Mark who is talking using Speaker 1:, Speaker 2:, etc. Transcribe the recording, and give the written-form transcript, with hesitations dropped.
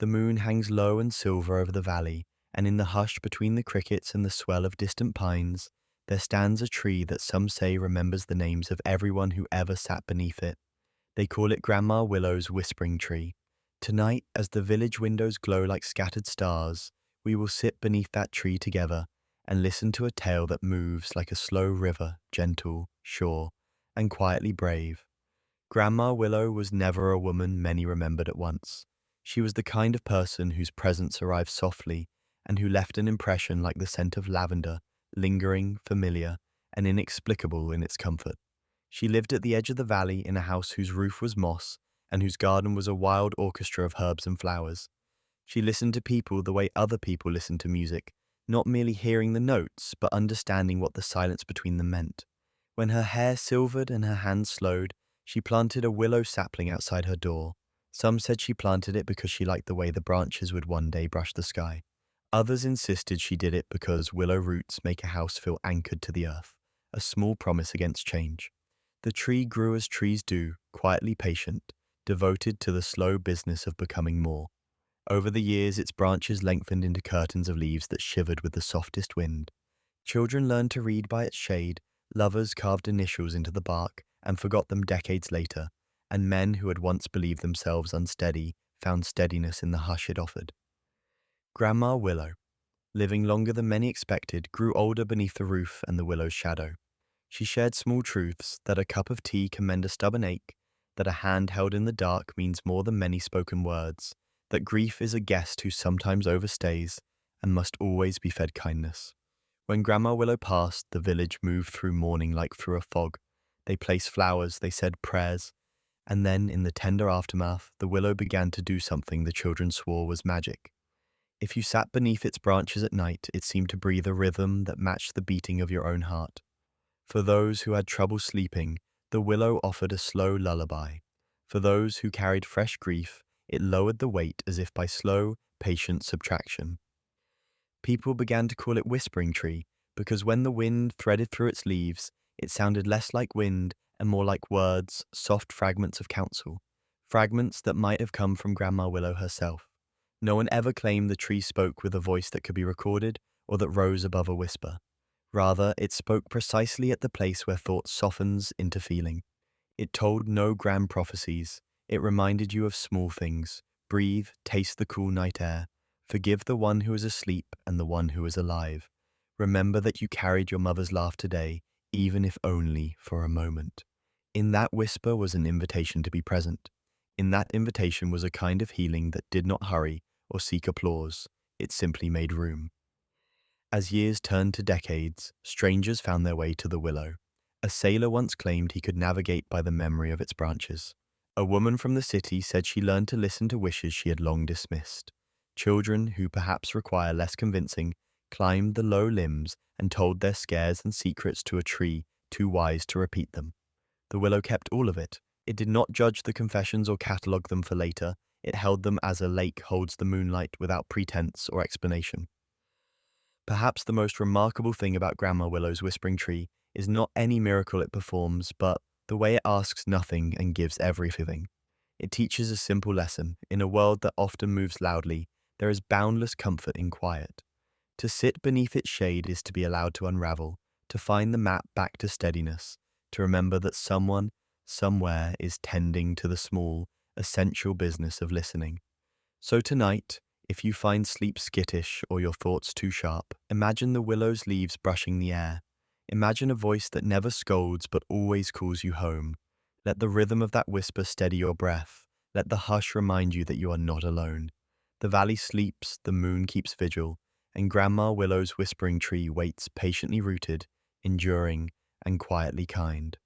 Speaker 1: The moon hangs low and silver over the valley, and in the hush between the crickets and the swell of distant pines, there stands a tree that some say remembers the names of everyone who ever sat beneath it. They call it Grandma Willow's whispering tree. Tonight, as the village windows glow like scattered stars, we will sit beneath that tree together and listen to a tale that moves like a slow river, gentle, sure, and quietly brave. Grandma Willow was never a woman many remembered at once. She was the kind of person whose presence arrived softly and who left an impression like the scent of lavender, lingering, familiar, and inexplicable in its comfort. She lived at the edge of the valley in a house whose roof was moss and whose garden was a wild orchestra of herbs and flowers. She listened to people the way other people listened to music, not merely hearing the notes, but understanding what the silence between them meant. When her hair silvered and her hands slowed, she planted a willow sapling outside her door. Some said she planted it because she liked the way the branches would one day brush the sky. Others insisted she did it because willow roots make a house feel anchored to the earth, a small promise against change. The tree grew as trees do, quietly patient, devoted to the slow business of becoming more. Over the years, its branches lengthened into curtains of leaves that shivered with the softest wind. Children learned to read by its shade, lovers carved initials into the bark and forgot them decades later, and men who had once believed themselves unsteady found steadiness in the hush it offered. Grandma Willow, living longer than many expected, grew older beneath the roof and the willow's shadow. She shared small truths that a cup of tea can mend a stubborn ache, that a hand held in the dark means more than many spoken words, that grief is a guest who sometimes overstays and must always be fed kindness. When Grandma Willow passed, the village moved through mourning like through a fog. They placed flowers, they said prayers, and then, in the tender aftermath, the willow began to do something the children swore was magic. If you sat beneath its branches at night, it seemed to breathe a rhythm that matched the beating of your own heart. For those who had trouble sleeping, the willow offered a slow lullaby. For those who carried fresh grief, it lowered the weight as if by slow, patient subtraction. People began to call it Whispering Tree because when the wind threaded through its leaves, it sounded less like wind and more like words, soft fragments of counsel, fragments that might have come from Grandma Willow herself. No one ever claimed the tree spoke with a voice that could be recorded or that rose above a whisper. Rather, it spoke precisely at the place where thought softens into feeling. It told no grand prophecies. It reminded you of small things. Breathe, taste the cool night air. Forgive the one who is asleep and the one who is alive. Remember that you carried your mother's laugh today, even if only for a moment. In that whisper was an invitation to be present. In that invitation was a kind of healing that did not hurry or seek applause. It simply made room. As years turned to decades, strangers found their way to the willow. A sailor once claimed he could navigate by the memory of its branches. A woman from the city said she learned to listen to wishes she had long dismissed. Children, who perhaps require less convincing, climbed the low limbs and told their scares and secrets to a tree too wise to repeat them. The willow kept all of it. It did not judge the confessions or catalogue them for later. It held them as a lake holds the moonlight without pretense or explanation. Perhaps the most remarkable thing about Grandma Willow's whispering tree is not any miracle it performs, but the way it asks nothing and gives everything. It teaches a simple lesson. In a world that often moves loudly, there is boundless comfort in quiet. To sit beneath its shade is to be allowed to unravel, to find the map back to steadiness, to remember that someone, somewhere is tending to the small, essential business of listening. So tonight, if you find sleep skittish or your thoughts too sharp, imagine the willow's leaves brushing the air. Imagine a voice that never scolds but always calls you home. Let the rhythm of that whisper steady your breath. Let the hush remind you that you are not alone. The valley sleeps, the moon keeps vigil, and Grandma Willow's whispering tree waits patiently rooted, enduring, and quietly kind.